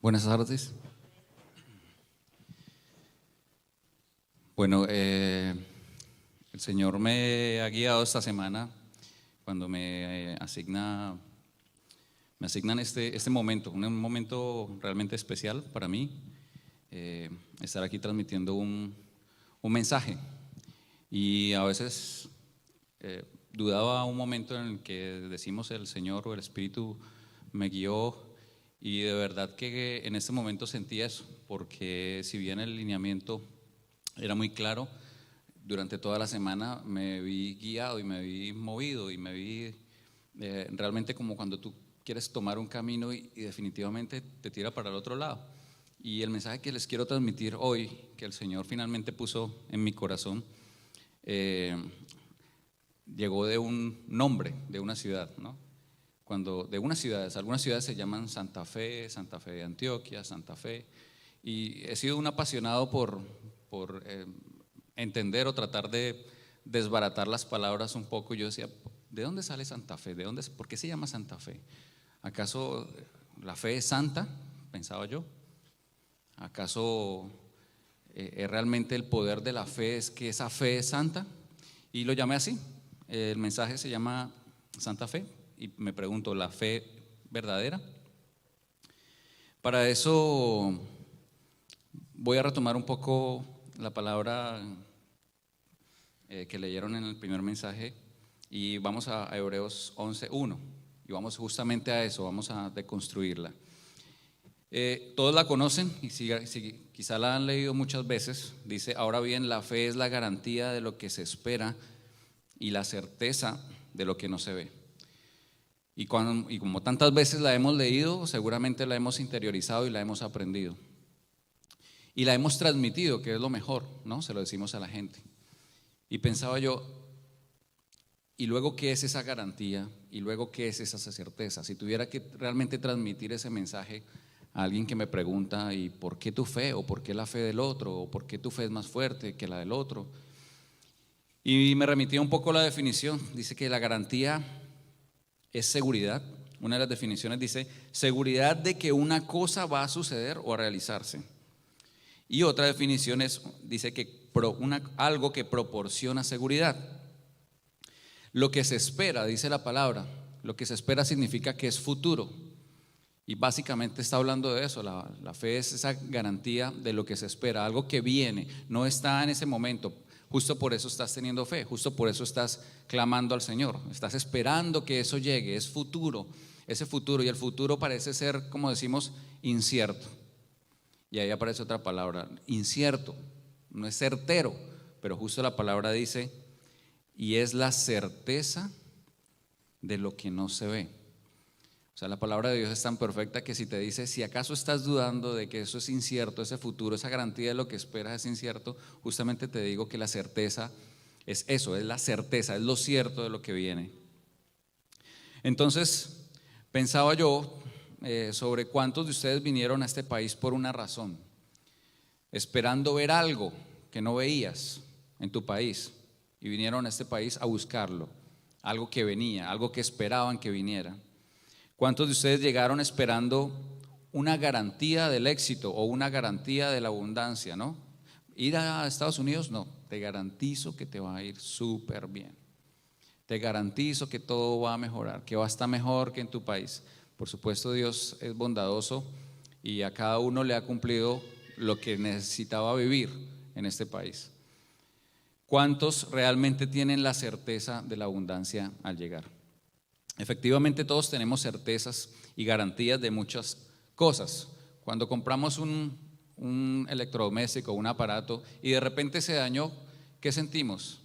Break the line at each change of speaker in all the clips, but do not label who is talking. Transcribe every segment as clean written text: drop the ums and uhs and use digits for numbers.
Buenas tardes. Bueno, el Señor me ha guiado esta semana cuando me asignan este momento, un momento realmente especial para mí, estar aquí transmitiendo un mensaje. Y a veces dudaba un momento en el que decimos el Señor o el Espíritu me guió, y de verdad que en este momento sentí eso, porque si bien el lineamiento era muy claro, durante toda la semana me vi guiado y me vi movido y me vi realmente como cuando tú quieres tomar un camino y definitivamente te tira para el otro lado. Y el mensaje que les quiero transmitir hoy, que el Señor finalmente puso en mi corazón, llegó de un nombre de una ciudad, ¿no? De unas ciudades, algunas ciudades se llaman Santa Fe, Santa Fe de Antioquia, Santa Fe, y he sido un apasionado por entender o tratar de desbaratar las palabras un poco. Yo decía, ¿de dónde sale Santa Fe? ¿Por qué se llama Santa Fe? ¿Acaso la fe es santa? Pensaba yo. ¿Acaso realmente el poder de la fe es que esa fe es santa? Y lo llamé así. El mensaje se llama Santa Fe y me pregunto, ¿la fe verdadera? Para eso voy a retomar un poco la palabra que leyeron en el primer mensaje y vamos a Hebreos 11:1 y vamos justamente a eso, vamos a deconstruirla. Todos la conocen y si quizá la han leído muchas veces. Dice, ahora bien, la fe es la garantía de lo que se espera y la certeza de lo que no se ve. Y como tantas veces la hemos leído, seguramente la hemos interiorizado y la hemos aprendido. Y la hemos transmitido, que es lo mejor, ¿no? Se lo decimos a la gente. Y pensaba yo, ¿y luego qué es esa garantía? ¿Y luego qué es esa certeza? Si tuviera que realmente transmitir ese mensaje a alguien que me pregunta, ¿y por qué tu fe? ¿O por qué la fe del otro? ¿O por qué tu fe es más fuerte que la del otro? Y me remitía un poco a la definición. Dice que la garantía es seguridad. Una de las definiciones dice, seguridad de que una cosa va a suceder o a realizarse. Y otra definición dice que algo que proporciona seguridad. Lo que se espera, dice la palabra, lo que se espera significa que es futuro. Y básicamente está hablando de eso. La fe es esa garantía de lo que se espera, algo que viene, no está en ese momento. Justo por eso estás teniendo fe, justo por eso estás clamando al Señor, estás esperando que eso llegue, es futuro, ese futuro. Y el futuro parece ser, como decimos, incierto. Y ahí aparece otra palabra, incierto, no es certero, pero justo la palabra dice, y es la certeza de lo que no se ve. O sea, la palabra de Dios es tan perfecta que si te dice, si acaso estás dudando de que eso es incierto, ese futuro, esa garantía de lo que esperas es incierto, justamente te digo que la certeza es eso, es la certeza, es lo cierto de lo que viene. Entonces, pensaba yo sobre cuántos de ustedes vinieron a este país por una razón, esperando ver algo que no veías en tu país, y vinieron a este país a buscarlo, algo que venía, algo que esperaban que viniera. ¿Cuántos de ustedes llegaron esperando una garantía del éxito o una garantía de la abundancia, no? Ir a Estados Unidos, no, te garantizo que te va a ir súper bien. Te garantizo que todo va a mejorar, que va a estar mejor que en tu país. Por supuesto, Dios es bondadoso y a cada uno le ha cumplido lo que necesitaba vivir en este país. ¿Cuántos realmente tienen la certeza de la abundancia al llegar? Efectivamente, todos tenemos certezas y garantías de muchas cosas. Cuando compramos un electrodoméstico, un aparato, y de repente se dañó, ¿qué sentimos?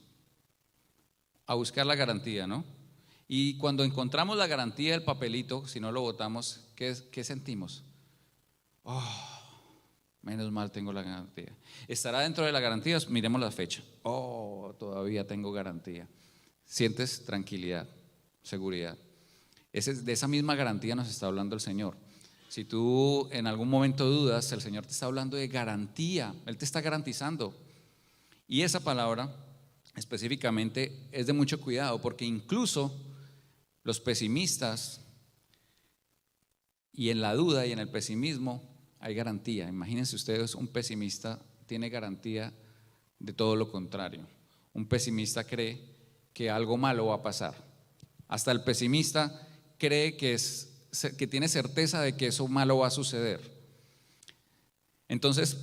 A buscar la garantía, ¿no? Y cuando encontramos la garantía del papelito, si no lo botamos, ¿qué sentimos? Oh, menos mal tengo la garantía. ¿Estará dentro de la garantía? Miremos la fecha. Oh, todavía tengo garantía. Sientes tranquilidad, seguridad. De esa misma garantía nos está hablando el Señor. Si tú en algún momento dudas, el Señor te está hablando de garantía, Él te está garantizando. Y esa palabra específicamente es de mucho cuidado, porque incluso los pesimistas y en la duda y en el pesimismo hay garantía. Imagínense ustedes, un pesimista tiene garantía de todo lo contrario. Un pesimista cree que algo malo va a pasar. Hasta el pesimista cree que tiene certeza de que eso malo va a suceder. Entonces,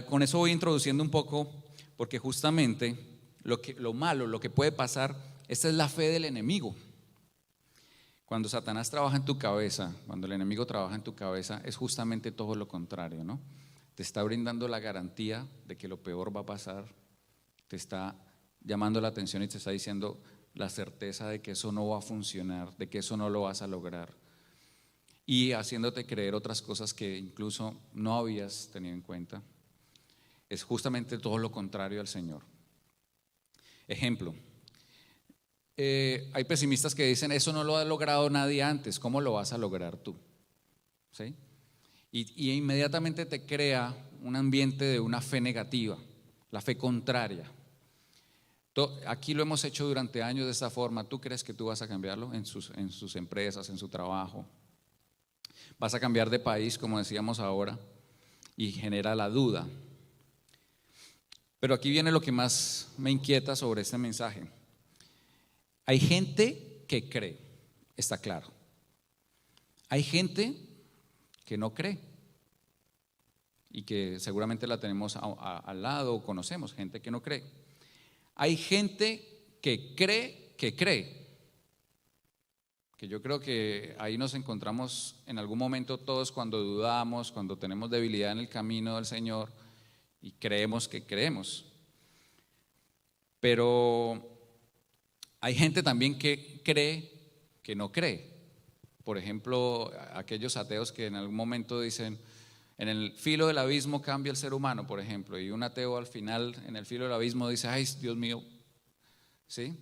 con eso voy introduciendo un poco, porque justamente lo malo, lo que puede pasar, esta es la fe del enemigo. Cuando Satanás trabaja en tu cabeza, cuando el enemigo trabaja en tu cabeza, es justamente todo lo contrario, ¿no? Te está brindando la garantía de que lo peor va a pasar, te está llamando la atención y te está diciendo la certeza de que eso no va a funcionar, de que eso no lo vas a lograr, y haciéndote creer otras cosas que incluso no habías tenido en cuenta. Es justamente todo lo contrario al Señor. Ejemplo, hay pesimistas que dicen, eso no lo ha logrado nadie antes, ¿cómo lo vas a lograr tú? ¿Sí? Y inmediatamente te crea un ambiente de una fe negativa, la fe contraria. Aquí lo hemos hecho durante años de esta forma. ¿Tú crees que tú vas a cambiarlo en sus empresas, en su trabajo? Vas a cambiar de país, como decíamos ahora, y genera la duda. Pero aquí viene lo que más me inquieta sobre este mensaje. Hay gente que cree, está claro. Hay gente que no cree y que seguramente la tenemos al lado o conocemos, gente que no cree. Hay gente que cree, que yo creo que ahí nos encontramos en algún momento todos cuando dudamos, cuando tenemos debilidad en el camino del Señor y creemos que creemos. Pero hay gente también que cree que no cree. Por ejemplo, aquellos ateos que en algún momento dicen, en el filo del abismo cambia el ser humano, por ejemplo, y un ateo al final en el filo del abismo dice, ay, Dios mío, ¿sí?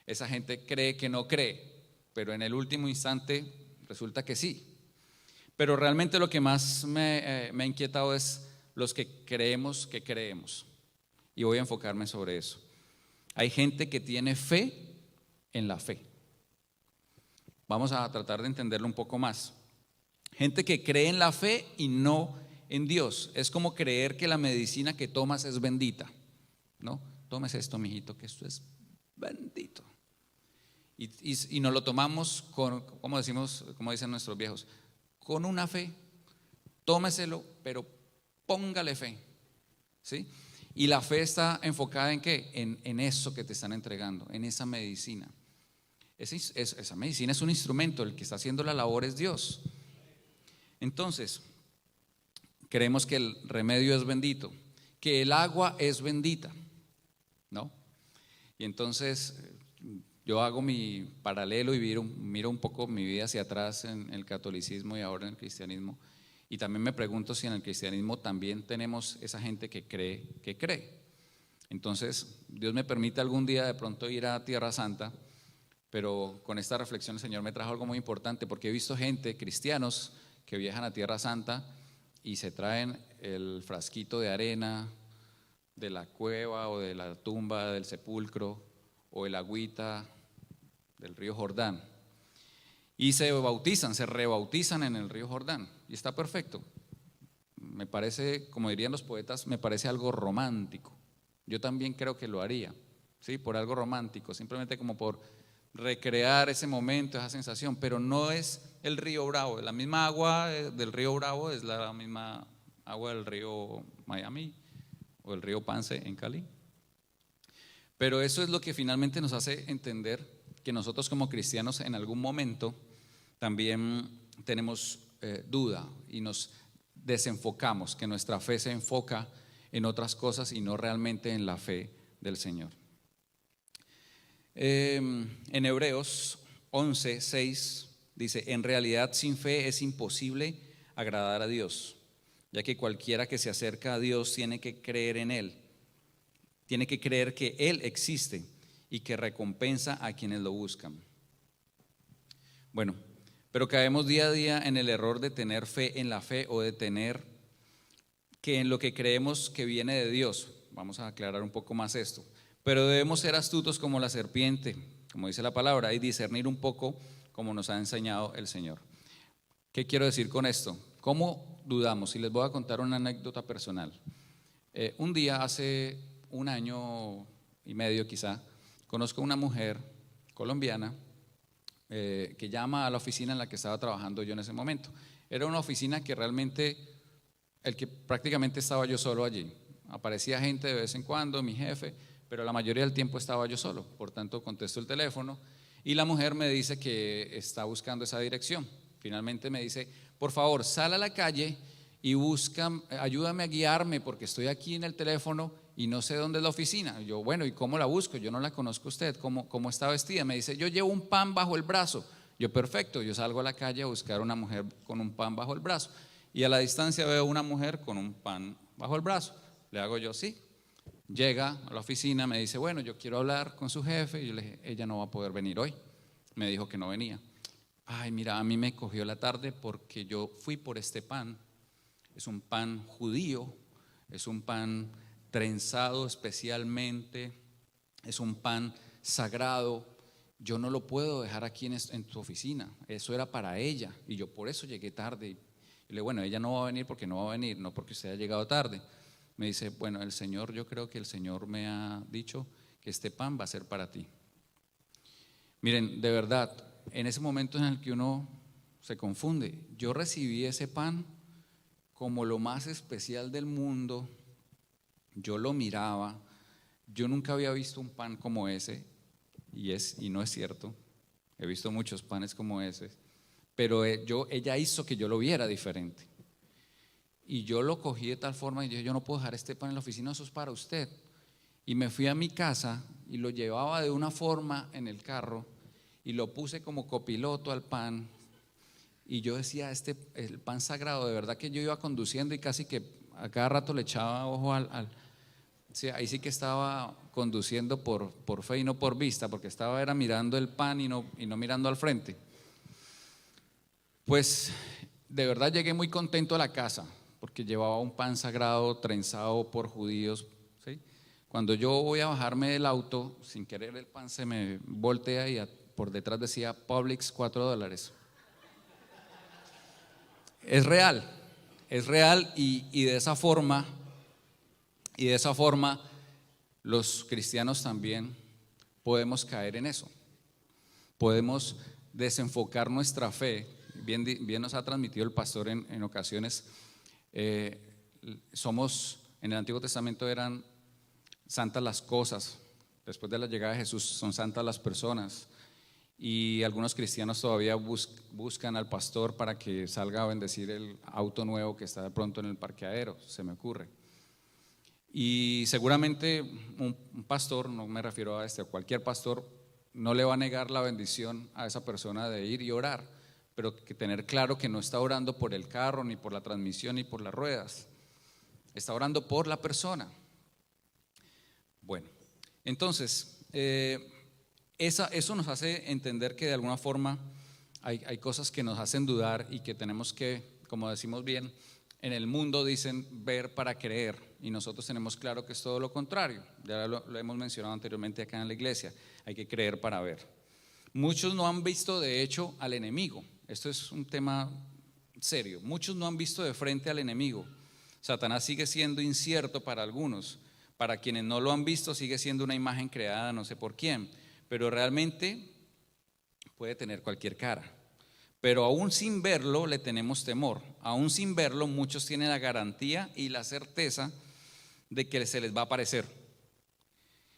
Esa gente cree que no cree, pero en el último instante resulta que sí. Pero realmente lo que más me ha inquietado es los que creemos que creemos, y voy a enfocarme sobre eso. Hay gente que tiene fe en la fe. Vamos a tratar de entenderlo un poco más. Gente que cree en la fe y no en Dios. Es como creer que la medicina que tomas es bendita, ¿no? Tomes esto, mijito, que esto es bendito. Y nos lo tomamos como dicen nuestros viejos, con una fe. Tómeselo, pero póngale fe, ¿sí? Y la fe está enfocada en ¿qué? En eso que te están entregando, en esa medicina. Esa medicina es un instrumento, el que está haciendo la labor es Dios. Entonces, creemos que el remedio es bendito, que el agua es bendita, ¿no? Y entonces yo hago mi paralelo y miro un poco mi vida hacia atrás en el catolicismo y ahora en el cristianismo. Y también me pregunto si en el cristianismo también tenemos esa gente que cree. Entonces, Dios me permite algún día de pronto ir a Tierra Santa, pero con esta reflexión el Señor me trajo algo muy importante, porque he visto gente, cristianos, que viajan a Tierra Santa y se traen el frasquito de arena de la cueva o de la tumba del sepulcro o el agüita del río Jordán. Y se rebautizan en el río Jordán, y está perfecto. Me parece, como dirían los poetas, me parece algo romántico. Yo también creo que lo haría, ¿sí? Por algo romántico, simplemente como por recrear ese momento, esa sensación. Pero no es el río Bravo, la misma agua del río Bravo es la misma agua del río Miami o el río Pance en Cali. Pero eso es lo que finalmente nos hace entender que nosotros como cristianos en algún momento también tenemos duda y nos desenfocamos, que nuestra fe se enfoca en otras cosas y no realmente en la fe del Señor. En Hebreos 11:6 dice, en realidad sin fe es imposible agradar a Dios, ya que cualquiera que se acerca a Dios tiene que creer en Él, tiene que creer que Él existe y que recompensa a quienes lo buscan. Bueno, pero caemos día a día en el error de tener fe en la fe o de tener que en lo que creemos que viene de Dios. Vamos a aclarar un poco más esto. Pero debemos ser astutos como la serpiente, como dice la palabra, y discernir un poco como nos ha enseñado el Señor. ¿Qué quiero decir con esto? ¿Cómo dudamos? Y les voy a contar una anécdota personal. Un día, hace 1 año y medio quizá, conozco a una mujer colombiana que llama a la oficina en la que estaba trabajando yo en ese momento. Era una oficina que realmente, prácticamente estaba yo solo allí. Aparecía gente de vez en cuando, mi jefe, pero la mayoría del tiempo estaba yo solo. Por tanto, contesto el teléfono y la mujer me dice que está buscando esa dirección. Finalmente me dice: por favor, sal a la calle y ayúdame a guiarme porque estoy aquí en el teléfono y no sé dónde es la oficina. Yo, bueno, ¿y cómo la busco? Yo no la conozco a usted. ¿Cómo está vestida? Me dice: yo llevo un pan bajo el brazo. Yo, perfecto. Yo salgo a la calle a buscar a una mujer con un pan bajo el brazo y a la distancia veo una mujer con un pan bajo el brazo. Le hago yo, sí. Llega a la oficina, me dice: bueno, yo quiero hablar con su jefe. Y yo le dije: ella no va a poder venir hoy. Me dijo que no venía. Ay, mira, a mí me cogió la tarde porque yo fui por este pan. Es un pan judío, es un pan trenzado especialmente, es un pan sagrado. Yo no lo puedo dejar aquí en tu oficina. Eso era para ella y yo por eso llegué tarde. Y le digo: bueno, ella no va a venir porque no va a venir, no porque usted haya llegado tarde. Me dice: bueno, yo creo que el Señor me ha dicho que este pan va a ser para ti. Miren, de verdad, en ese momento en el que uno se confunde, yo recibí ese pan como lo más especial del mundo. Yo lo miraba, yo nunca había visto un pan como ese, y no es cierto, he visto muchos panes como ese, pero ella hizo que yo lo viera diferente. Y yo lo cogí de tal forma y dije: yo no puedo dejar este pan en la oficina, eso es para usted. Y me fui a mi casa y lo llevaba de una forma en el carro y lo puse como copiloto al pan. Y yo decía: el pan sagrado. De verdad que yo iba conduciendo y casi que a cada rato le echaba ojo sí, ahí sí que estaba conduciendo por fe y no por vista, porque era mirando el pan y no mirando al frente. Pues de verdad llegué muy contento a la casa, porque llevaba un pan sagrado trenzado por judíos, ¿sí? Cuando yo voy a bajarme del auto, sin querer el pan se me voltea y por detrás decía Publix $4. Es real y de esa forma los cristianos también podemos caer en eso. Podemos desenfocar nuestra fe. Bien nos ha transmitido el pastor en ocasiones. En el Antiguo Testamento eran santas las cosas. Después de la llegada de Jesús son santas las personas. Y algunos cristianos todavía buscan al pastor para que salga a bendecir el auto nuevo que está de pronto en el parqueadero, se me ocurre. Y seguramente un pastor, no me refiero a cualquier pastor, no le va a negar la bendición a esa persona de ir y orar, pero que tener claro que no está orando por el carro, ni por la transmisión, ni por las ruedas. Está orando por la persona. Bueno, entonces, eso nos hace entender que de alguna forma hay cosas que nos hacen dudar y que tenemos que, como decimos bien, en el mundo dicen ver para creer, y nosotros tenemos claro que es todo lo contrario. Ya lo hemos mencionado anteriormente acá en la iglesia, hay que creer para ver. Muchos no han visto de hecho al enemigo. Esto es un tema serio. Muchos no han visto de frente al enemigo. Satanás sigue siendo incierto para algunos. Para quienes no lo han visto, sigue siendo una imagen creada no sé por quién, pero realmente puede tener cualquier cara. Pero aún sin verlo le tenemos temor. Aún sin verlo, muchos tienen la garantía y la certeza de que se les va a aparecer.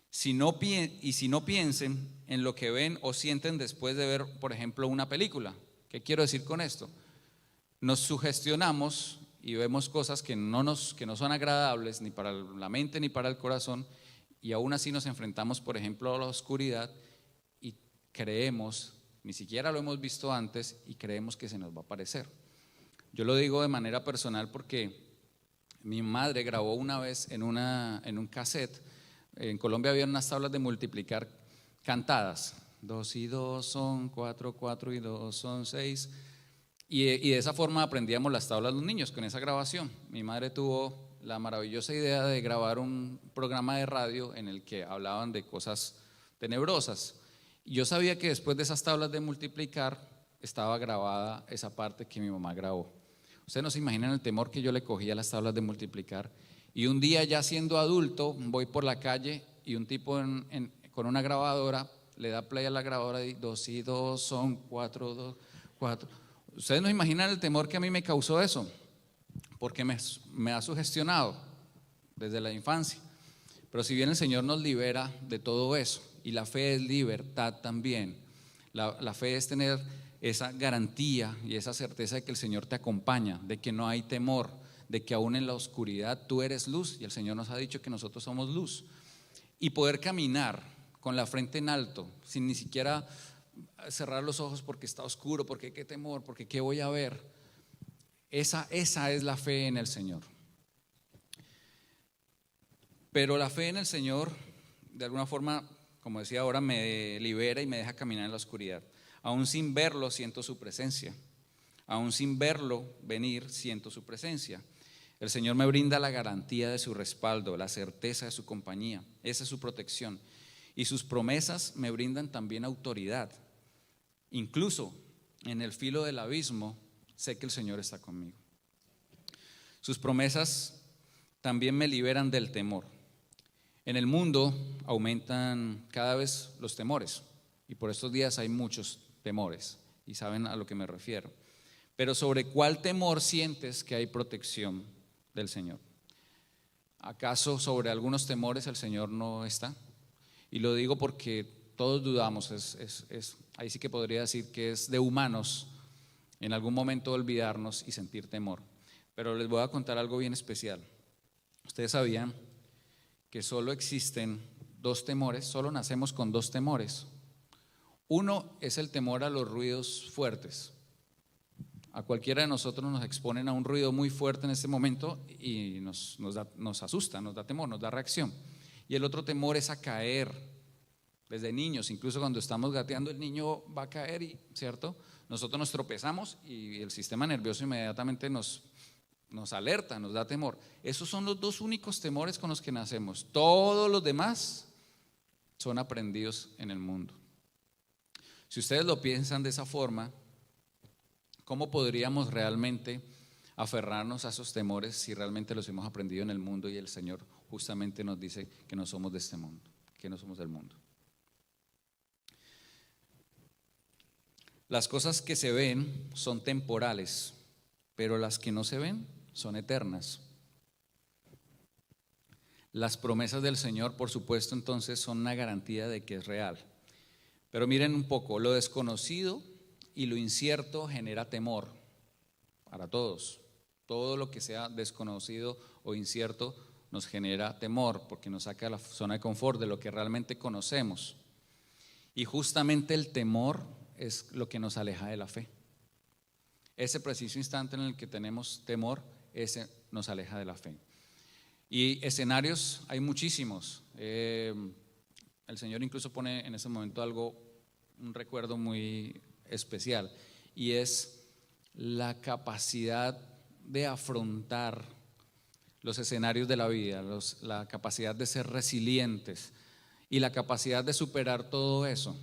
Si no piensen en lo que ven o sienten después de ver, por ejemplo, una película. ¿Qué quiero decir con esto? Nos sugestionamos y vemos cosas que no son agradables ni para la mente ni para el corazón, y aún así nos enfrentamos, por ejemplo, a la oscuridad y creemos, ni siquiera lo hemos visto antes, y creemos que se nos va a aparecer. Yo lo digo de manera personal porque mi madre grabó una vez en un cassette. En Colombia había unas tablas de multiplicar cantadas. 2 y 2 son 4, 4 y 2 son 6. Y de esa forma aprendíamos las tablas los niños con esa grabación. Mi madre tuvo la maravillosa idea de grabar un programa de radio en el que hablaban de cosas tenebrosas. Y yo sabía que después de esas tablas de multiplicar estaba grabada esa parte que mi mamá grabó. Ustedes no se imaginan el temor que yo le cogía a las tablas de multiplicar. Y un día ya siendo adulto, voy por la calle y un tipo con una grabadora le da play a la grabadora y 2 y 2 son 4, 2, 4. Ustedes no imaginan el temor que a mí me causó eso, porque me ha sugestionado desde la infancia. Pero si bien el Señor nos libera de todo eso, y la fe es libertad también, la fe es tener esa garantía y esa certeza de que el Señor te acompaña, de que no hay temor, de que aún en la oscuridad tú eres luz, y el Señor nos ha dicho que nosotros somos luz. Y poder caminar con la frente en alto, sin ni siquiera cerrar los ojos porque está oscuro, porque qué temor, porque qué voy a ver. Esa es la fe en el Señor. Pero la fe en el Señor, de alguna forma, como decía ahora, me libera y me deja caminar en la oscuridad. Aún sin verlo, siento su presencia. Aún sin verlo venir, siento su presencia. El Señor me brinda la garantía de su respaldo, la certeza de su compañía. Esa es su protección. Y sus promesas me brindan también autoridad. Incluso en el filo del abismo, sé que el Señor está conmigo. Sus promesas también me liberan del temor. En el mundo aumentan cada vez los temores, y por estos días hay muchos temores, y saben a lo que me refiero. Pero ¿sobre cuál temor sientes que hay protección del Señor? ¿Acaso sobre algunos temores el Señor no está? Y lo digo porque todos dudamos, ahí sí que podría decir que es de humanos en algún momento olvidarnos y sentir temor. Pero les voy a contar algo bien especial. Ustedes sabían que solo existen 2 temores, solo nacemos con 2 temores. Uno es el temor a los ruidos fuertes. A cualquiera de nosotros nos exponen a un ruido muy fuerte en este momento y nos asusta, nos da temor, nos da reacción. Y el otro temor es a caer. Desde niños, incluso cuando estamos gateando, el niño va a caer, ¿cierto? Nosotros nos tropezamos y el sistema nervioso inmediatamente nos alerta, nos da temor. Esos son los 2 únicos temores con los que nacemos. Todos los demás son aprendidos en el mundo. Si ustedes lo piensan de esa forma, ¿cómo podríamos realmente aferrarnos a esos temores si realmente los hemos aprendido en el mundo y el Señor justamente nos dice que no somos de este mundo, que no somos del mundo? Las cosas que se ven son temporales, pero las que no se ven son eternas. Las promesas del Señor, por supuesto, entonces son una garantía de que es real. Pero miren un poco, lo desconocido y lo incierto genera temor para todos. Todo lo que sea desconocido o incierto nos genera temor porque nos saca de la zona de confort de lo que realmente conocemos. Y justamente el temor es lo que nos aleja de la fe. Ese preciso instante en el que tenemos temor, ese nos aleja de la fe. Y escenarios hay muchísimos. El Señor incluso pone en ese momento un recuerdo muy especial, y es la capacidad de afrontar los escenarios de la vida, la capacidad de ser resilientes y la capacidad de superar todo eso.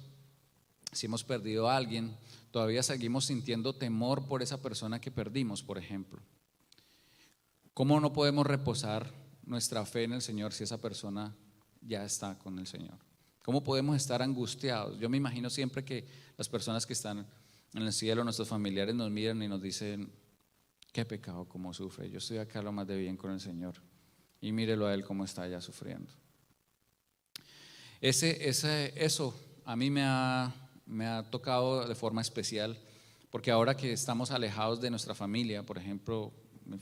Si hemos perdido a alguien, todavía seguimos sintiendo temor por esa persona que perdimos, por ejemplo. ¿Cómo no podemos reposar nuestra fe en el Señor si esa persona ya está con el Señor? ¿Cómo podemos estar angustiados? Yo me imagino siempre que las personas que están en el cielo, nuestros familiares, nos miran y nos dicen: qué pecado, cómo sufre. Yo estoy acá lo más de bien con el Señor y mírelo a él cómo está allá sufriendo. Eso a mí me ha tocado de forma especial, porque ahora que estamos alejados de nuestra familia, por ejemplo,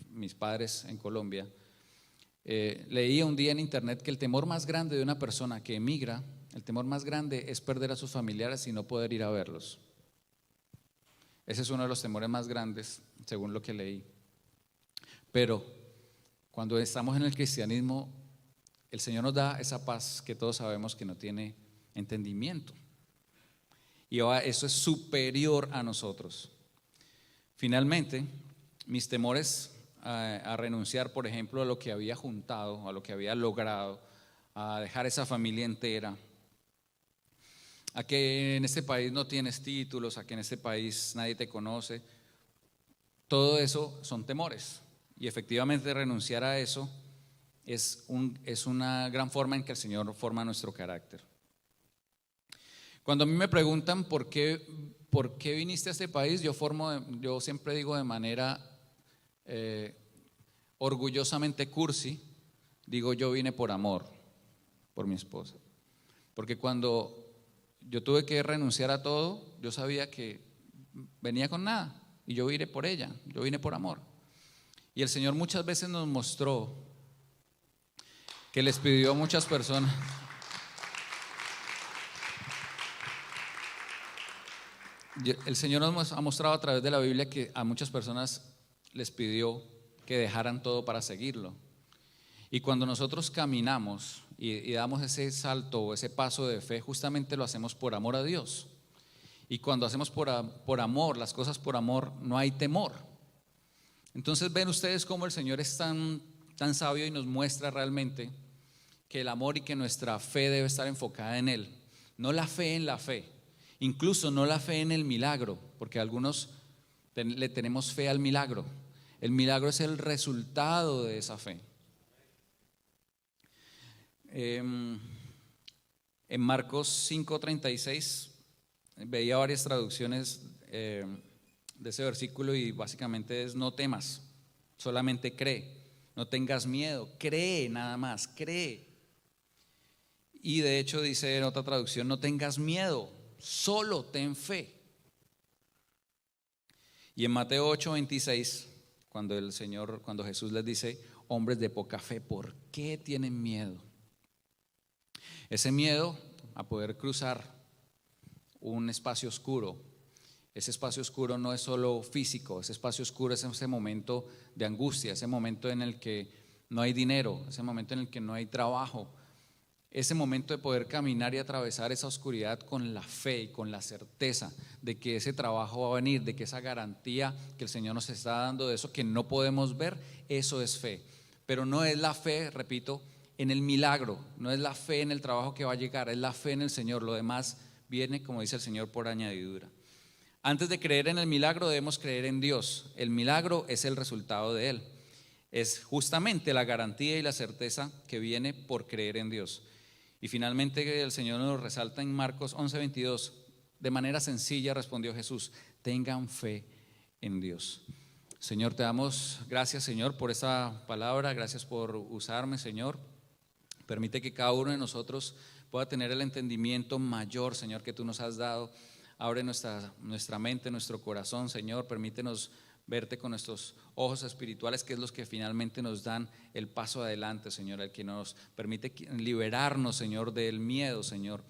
mis padres en Colombia, leía un día en internet que el temor más grande de una persona que emigra, el temor más grande es perder a sus familiares y no poder ir a verlos. Ese es uno de los temores más grandes, según lo que leí. Pero cuando estamos en el cristianismo, el Señor nos da esa paz que todos sabemos que no tiene entendimiento. Y ahora eso es superior a nosotros. Finalmente, mis temores a renunciar, por ejemplo, a lo que había juntado, a lo que había logrado, a dejar esa familia entera, a que en este país no tienes títulos, a que en este país nadie te conoce, todo eso son temores. Y efectivamente renunciar a eso es una gran forma en que el Señor forma nuestro carácter. Cuando a mí me preguntan por qué viniste a este país, yo siempre digo de manera orgullosamente cursi, digo yo vine por amor, por mi esposa. Porque cuando yo tuve que renunciar a todo, yo sabía que venía con nada y yo vine por ella, yo vine por amor. Y el Señor muchas veces nos mostró que les pidió a muchas personas. El Señor nos ha mostrado a través de la Biblia que a muchas personas les pidió que dejaran todo para seguirlo. Y cuando nosotros caminamos y damos ese salto o ese paso de fe, justamente lo hacemos por amor a Dios. Y cuando hacemos por amor, las cosas por amor, no hay temor. Entonces ven ustedes cómo el Señor es tan sabio y nos muestra realmente que el amor y que nuestra fe debe estar enfocada en Él. No la fe en la fe, incluso no la fe en el milagro, porque algunos le tenemos fe al milagro. El milagro es el resultado de esa fe. En Marcos 5:36 veía varias traducciones de ese versículo y básicamente es: no temas, solamente cree, no tengas miedo, cree nada más, cree. Y de hecho dice en otra traducción: no tengas miedo, solo ten fe. Y en Mateo 8:26, cuando Jesús les dice: hombres de poca fe, ¿por qué tienen miedo? Ese miedo a poder cruzar un espacio oscuro. Ese espacio oscuro no es solo físico, ese espacio oscuro es ese momento de angustia, ese momento en el que no hay dinero, ese momento en el que no hay trabajo, ese momento de poder caminar y atravesar esa oscuridad con la fe y con la certeza de que ese trabajo va a venir, de que esa garantía que el Señor nos está dando de eso que no podemos ver, eso es fe. Pero no es la fe, repito, en el milagro, no es la fe en el trabajo que va a llegar, es la fe en el Señor. Lo demás viene, como dice el Señor, por añadidura. Antes de creer en el milagro debemos creer en Dios. El milagro es el resultado de Él. Es justamente la garantía y la certeza que viene por creer en Dios. Y finalmente el Señor nos resalta en Marcos 11:22, de manera sencilla respondió Jesús: tengan fe en Dios. Señor, te damos gracias, Señor, por esta palabra, gracias por usarme, Señor. Permite que cada uno de nosotros pueda tener el entendimiento mayor, Señor, que tú nos has dado. Abre nuestra mente, nuestro corazón, Señor. Permítenos verte con nuestros ojos espirituales, que es los que finalmente nos dan el paso adelante, Señor, el que nos permite liberarnos, Señor, del miedo, Señor.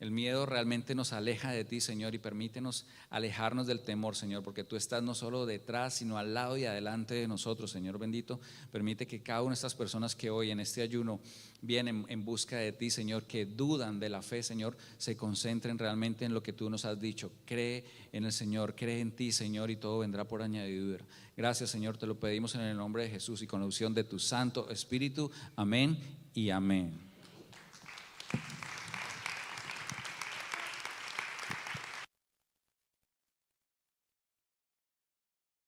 El miedo realmente nos aleja de ti, Señor, y permítenos alejarnos del temor, Señor, porque tú estás no solo detrás, sino al lado y adelante de nosotros, Señor bendito. Permite que cada una de estas personas que hoy en este ayuno vienen en busca de ti, Señor, que dudan de la fe, Señor, se concentren realmente en lo que tú nos has dicho. Cree en el Señor, cree en ti, Señor, y todo vendrá por añadidura. Gracias, Señor, te lo pedimos en el nombre de Jesús y con la unción de tu Santo Espíritu. Amén y amén.